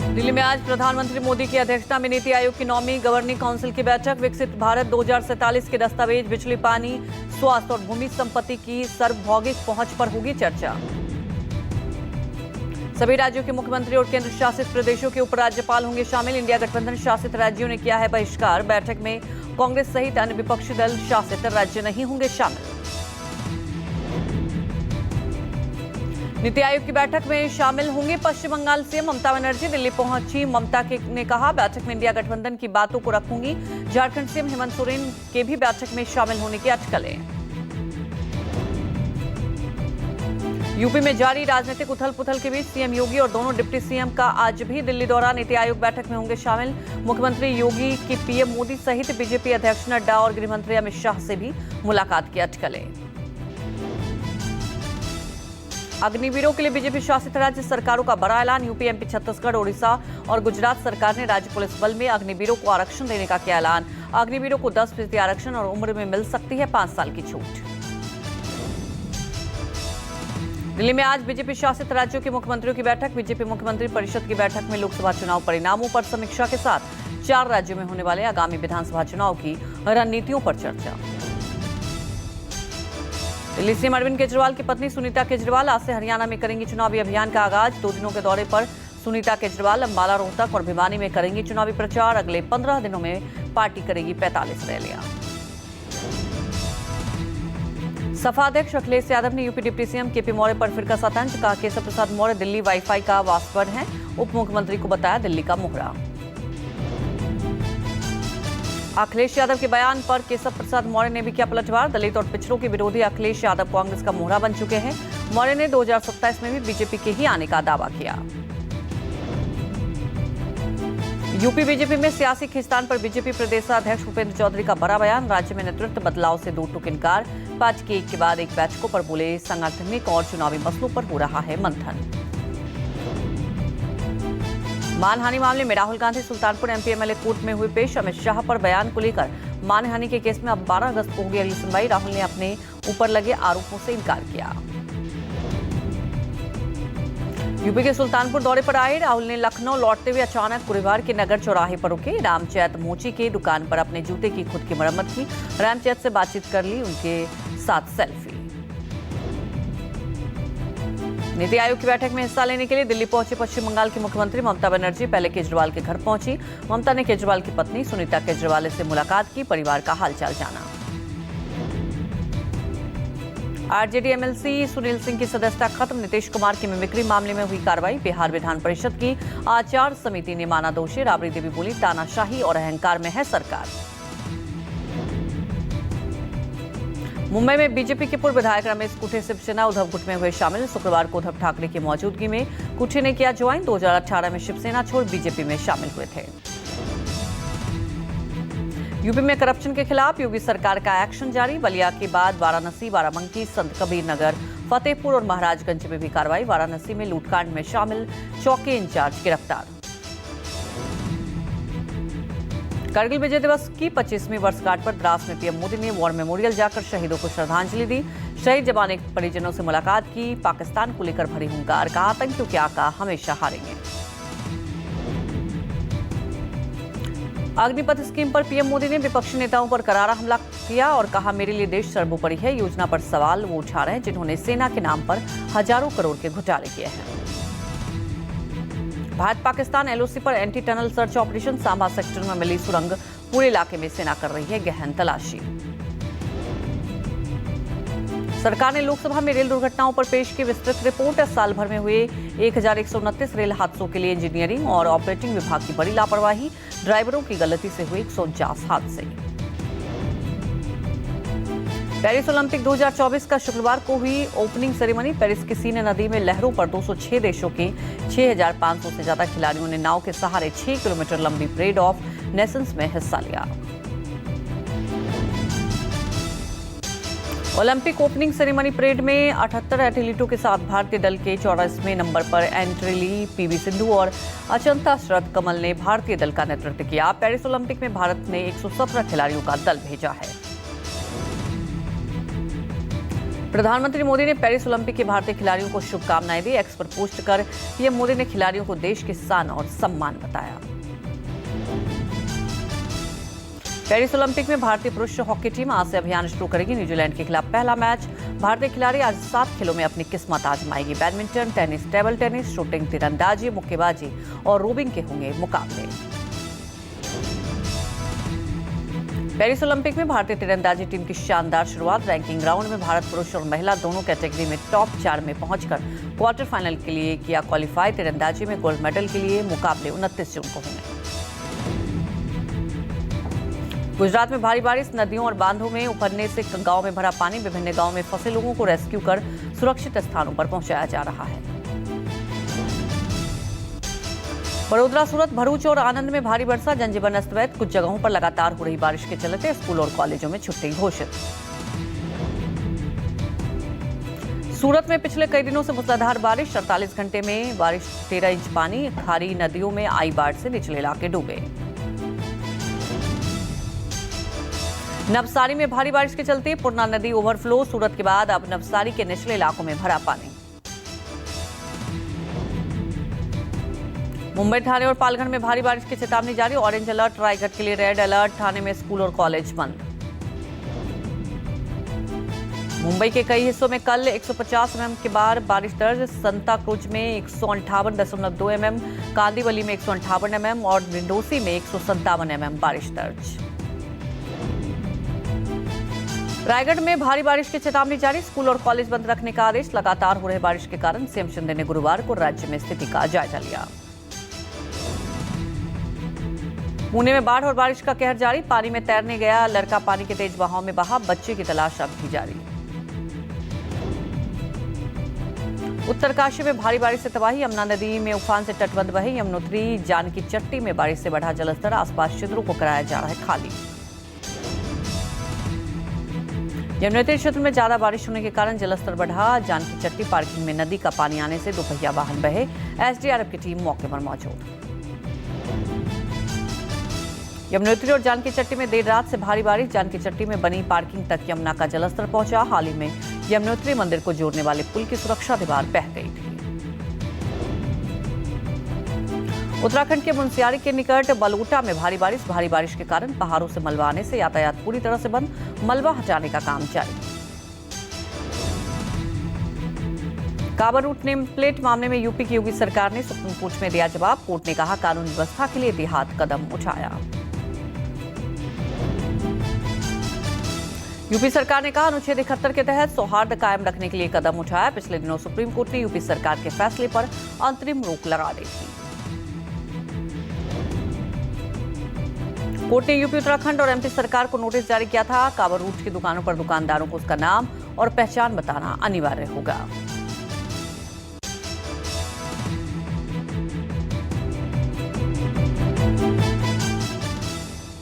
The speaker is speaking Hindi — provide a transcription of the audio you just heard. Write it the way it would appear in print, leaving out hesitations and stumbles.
दिल्ली में आज प्रधानमंत्री मोदी की अध्यक्षता में नीति आयोग की 9वीं गवर्निंग काउंसिल की बैठक। विकसित भारत 2047 के दस्तावेज, बिजली, पानी, स्वास्थ्य और भूमि संपत्ति की सार्वभौमिक पहुंच पर होगी चर्चा। सभी राज्यों के मुख्यमंत्री और केंद्र शासित प्रदेशों के उपराज्यपाल होंगे शामिल। इंडिया गठबंधन शासित राज्यों ने किया है बहिष्कार। बैठक में कांग्रेस सहित अन्य विपक्षी दल शासित राज्य नहीं होंगे शामिल। नीति आयोग की बैठक में शामिल होंगे पश्चिम बंगाल सीएम ममता बनर्जी। दिल्ली पहुंची ममता ने कहा, बैठक में इंडिया गठबंधन की बातों को रखूंगी। झारखंड सीएम हेमंत सोरेन के भी बैठक में शामिल होने की अटकलें। यूपी में जारी राजनीतिक उथल पुथल के बीच सीएम योगी और दोनों डिप्टी सीएम का आज भी दिल्ली दौरा। नीति आयोग बैठक में होंगे शामिल। मुख्यमंत्री योगी की पीएम मोदी सहित बीजेपी अध्यक्ष नड्डा और गृहमंत्री अमित शाह से भी मुलाकात की अटकलें। अग्निवीरों के लिए बीजेपी शासित राज्य सरकारों का बड़ा ऐलान। यूपी, एमपी, छत्तीसगढ़, ओडिशा और गुजरात सरकार ने राज्य पुलिस बल में अग्निवीरों को आरक्षण देने का किया ऐलान। अग्निवीरों को 10% आरक्षण और उम्र में मिल सकती है 5 साल की छूट। दिल्ली में आज बीजेपी शासित राज्यों के मुख्यमंत्रियों की बैठक। बीजेपी मुख्यमंत्री परिषद की बैठक में लोकसभा चुनाव परिणामों पर समीक्षा के साथ 4 राज्यों में होने वाले आगामी विधानसभा चुनाव की रणनीतियों पर चर्चा। दिल्ली सीएम अरविंद केजरीवाल की पत्नी सुनीता केजरीवाल आज से हरियाणा में करेंगी चुनावी अभियान का आगाज। 2 दिनों के दौरे पर सुनीता केजरीवाल अंबाला, रोहतक और भिवानी में करेंगी चुनावी प्रचार। अगले 15 दिनों में पार्टी करेगी 45 रैलियां। सपा अध्यक्ष अखिलेश यादव ने UP deputy CM KP Maurya पर फिर कसा तंज। कहा, केशव प्रसाद मौर्य दिल्ली वाईफाई का पासवर्ड है। उप मुख्यमंत्री को बताया दिल्ली का मोहरा। अखिलेश यादव के बयान पर केशव प्रसाद मौर्य ने भी किया पलटवार। दलित और पिछड़ों के विरोधी अखिलेश यादव कांग्रेस का मोहरा बन चुके हैं। मौर्य ने 2027 में भी बीजेपी के ही आने का दावा किया। यूपी बीजेपी में सियासी खींचतान पर बीजेपी प्रदेशाध्यक्ष भूपेंद्र चौधरी का बड़ा बयान। राज्य में नेतृत्व बदलाव से दो टूक इनकार। पार्टी के एक के बाद एक बैठकों पर बोले, सांगठनिक और चुनावी मसलों पर हो रहा है मंथन। मानहानि मामले में Rahul Gandhi Sultanpur MP MLA court में हुए पेश। अमित शाह पर बयान को लेकर मानहानि के केस में अब 12 अगस्त को होगी अगली सुनवाई। राहुल ने अपने ऊपर लगे आरोपों से इनकार किया। यूपी के सुल्तानपुर दौरे पर आए राहुल ने लखनऊ लौटते हुए अचानक कुरेबार के नगर चौराहे पर रुके। रामचैत मोची की दुकान पर अपने जूते की खुद की मरम्मत की। रामचैत से बातचीत कर ली, उनके साथ सेल्फी। नीति आयोग की बैठक में हिस्सा लेने के लिए दिल्ली पहुंचे पश्चिम बंगाल की मुख्यमंत्री ममता बनर्जी। पहले केजरीवाल के घर पहुंची। ममता ने केजरीवाल की पत्नी सुनीता केजरीवाल से मुलाकात की, परिवार का हालचाल जाना। आरजेडी एमएलसी सुनील सिंह की सदस्यता खत्म। नीतीश कुमार की मिमिक्री मामले में हुई कार्रवाई। बिहार विधान परिषद की आचार समिति ने माना दोषी। राबड़ी देवी बोली, तानाशाही और अहंकार में है सरकार। मुंबई में बीजेपी के पूर्व विधायक रमेश कुठे शिवसेना उद्धव गुट में हुए शामिल। शुक्रवार को उद्धव ठाकरे की मौजूदगी में कुठे ने किया ज्वाइन। 2018 में शिवसेना छोड़ बीजेपी में शामिल हुए थे। यूपी में करप्शन के खिलाफ योगी सरकार का एक्शन जारी। बलिया के बाद वाराणसी, बाराबंकी, संत कबीर नगर, फतेहपुर और महाराजगंज में भी कार्रवाई। वाराणसी में लूटकांड में शामिल चौकी इंचार्ज गिरफ्तार। कारगिल विजय दिवस की 25वीं वर्षगांठ पर द्रास में पीएम मोदी ने वॉर मेमोरियल जाकर शहीदों को श्रद्धांजलि दी। शहीद जवान के परिजनों से मुलाकात की। पाकिस्तान को लेकर भरी हुंकार। कहा, आतंकियों के आका हमेशा हारेंगे। अग्निपथ स्कीम पर पीएम मोदी ने विपक्षी नेताओं पर करारा हमला किया और कहा, मेरे लिए देश सर्वोपरि है। योजना पर सवाल वो उठा रहे हैं जिन्होंने सेना के नाम पर हजारों करोड़ के घोटाले किए हैं। भारत पाकिस्तान एलओसी पर anti tunnel search operation. Samba sector में मिली सुरंग। पूरे इलाके में सेना कर रही है गहन तलाशी। सरकार ने लोकसभा में रेल दुर्घटनाओं पर पेश की विस्तृत रिपोर्ट। साल भर में हुए 1129 रेल हादसों के लिए इंजीनियरिंग और ऑपरेटिंग विभाग की बड़ी लापरवाही। ड्राइवरों की गलती से हुए 149 हादसे। पेरिस ओलंपिक 2024 का शुक्रवार को हुई ओपनिंग सेरेमनी। पेरिस की सीने नदी में लहरों पर 206 देशों के 6,500 से ज्यादा खिलाड़ियों ने नाव के सहारे 6 किलोमीटर लंबी परेड ऑफ नेशंस में हिस्सा लिया। ओलंपिक ओपनिंग सेरेमनी परेड में 78 एथलीटों के साथ भारतीय दल के 24वें नंबर पर एंट्री ली। पीवी सिंधु और अचंता शरद कमल ने भारतीय दल का नेतृत्व किया। पेरिस ओलंपिक में भारत ने 117 खिलाड़ियों का दल भेजा है। प्रधानमंत्री मोदी ने पेरिस ओलंपिक के भारतीय खिलाड़ियों को शुभकामनाएं दी। एक्स पर पोस्ट कर पीएम मोदी ने खिलाड़ियों को देश की शान और सम्मान बताया। पेरिस ओलंपिक में भारतीय पुरुष हॉकी टीम आज से अभियान शुरू करेगी। न्यूजीलैंड के खिलाफ पहला मैच। भारतीय खिलाड़ी आज 7 खेलों में अपनी किस्मत आजमाएगी। Badminton, tennis, table tennis, shooting, तीरंदाजी, मुक्केबाजी और रोविंग के होंगे मुकाबले। पेरिस ओलंपिक में भारतीय तीरंदाजी टीम की शानदार शुरुआत। रैंकिंग राउंड में भारत पुरुष और महिला दोनों कैटेगरी में टॉप 4 में पहुंचकर क्वार्टर फाइनल के लिए किया क्वालिफाई। तीरंदाजी में गोल्ड मेडल के लिए मुकाबले 29 जून को होंगे। गुजरात में भारी बारिश, नदियों और बांधों में उफरने से गांव में भरा पानी। विभिन्न गांवों में फंसे लोगों को रेस्क्यू कर सुरक्षित स्थानों पर पहुंचाया जा रहा है। बड़ोदरा, सूरत, भरूच और आनंद में भारी वर्षा, जनजीवन अस्त व्यस्त। कुछ जगहों पर लगातार हो रही बारिश के चलते स्कूल और कॉलेजों में छुट्टी घोषित। सूरत में पिछले कई दिनों से मूसलाधार बारिश, 48 घंटे में बारिश 13 इंच पानी। खारी नदियों में आई बाढ़ से निचले इलाके डूबे। नवसारी में भारी बारिश के चलते पूर्णा नदी ओवरफ्लो। सूरत के बाद अब नवसारी के निचले इलाकों में भरा पानी। मुंबई, ठाणे और पालघर में भारी बारिश की चेतावनी जारी। ऑरेंज अलर्ट, रायगढ़ के लिए रेड अलर्ट। ठाणे में स्कूल और कॉलेज बंद। मुंबई के कई हिस्सों में कल 150 mm के बार बारिश दर्ज। संता क्रूज में 158.2 mm, कांदीवली में 158 mm और निंडोसी में 157 mm बारिश दर्ज। रायगढ़ में भारी बारिश की चेतावनी जारी। स्कूल और कॉलेज बंद रखने का आदेश। लगातार हो रहे बारिश के कारण सीएम शिंदे ने गुरुवार को राज्य में स्थिति का जायजा लिया। पुणे में बाढ़ और बारिश का कहर जारी। पानी में तैरने गया लड़का पानी के तेज बहाव में बहा। बच्चे की तलाश अब भी जारी। उत्तरकाशी में भारी बारिश से तबाही। यमुना नदी में उफान से तटबंध बहे। यमुनोत्री, जानकी चट्टी में बारिश से बढ़ा जलस्तर। आसपास क्षेत्रों को कराया जा रहा है खाली। यमुनोत्री क्षेत्र में ज्यादा बारिश होने के कारण जलस्तर बढ़ा। जानकी चट्टी पार्किंग में नदी का पानी आने से दोपहिया वाहन बहे। एसडीआरएफ की टीम मौके पर मौजूद। यमुनोत्री और जानकी चट्टी में देर रात से भारी बारिश। जानकी चट्टी में बनी पार्किंग तक यमुना का जलस्तर पहुंचा। हाल ही में यमुनोत्री मंदिर को जोड़ने वाले पुल की सुरक्षा दीवार बह गई थी। उत्तराखंड के मुनस्यारी के निकट बलोटा में भारी बारिश के कारण पहाड़ों से मलबा आने से यातायात पूरी तरह से बंद। मलबा हटाने का काम जारी। काबर रूट नेम प्लेट मामले में यूपी की योगी सरकार ने सुप्रीम कोर्ट में दिया जवाब। कोर्ट ने कहा कानून व्यवस्था के लिए एहतियाती कदम उठाया। यूपी सरकार ने कहा अनुच्छेद 71 के तहत सौहार्द कायम रखने के लिए कदम उठाया। पिछले दिनों सुप्रीम कोर्ट ने यूपी सरकार के फैसले पर अंतरिम रोक लगा दी थी। कोर्ट ने यूपी, उत्तराखंड और एमपी सरकार को नोटिस जारी किया था। काबर रूट की दुकानों पर दुकानदारों को उसका नाम और पहचान बताना अनिवार्य होगा।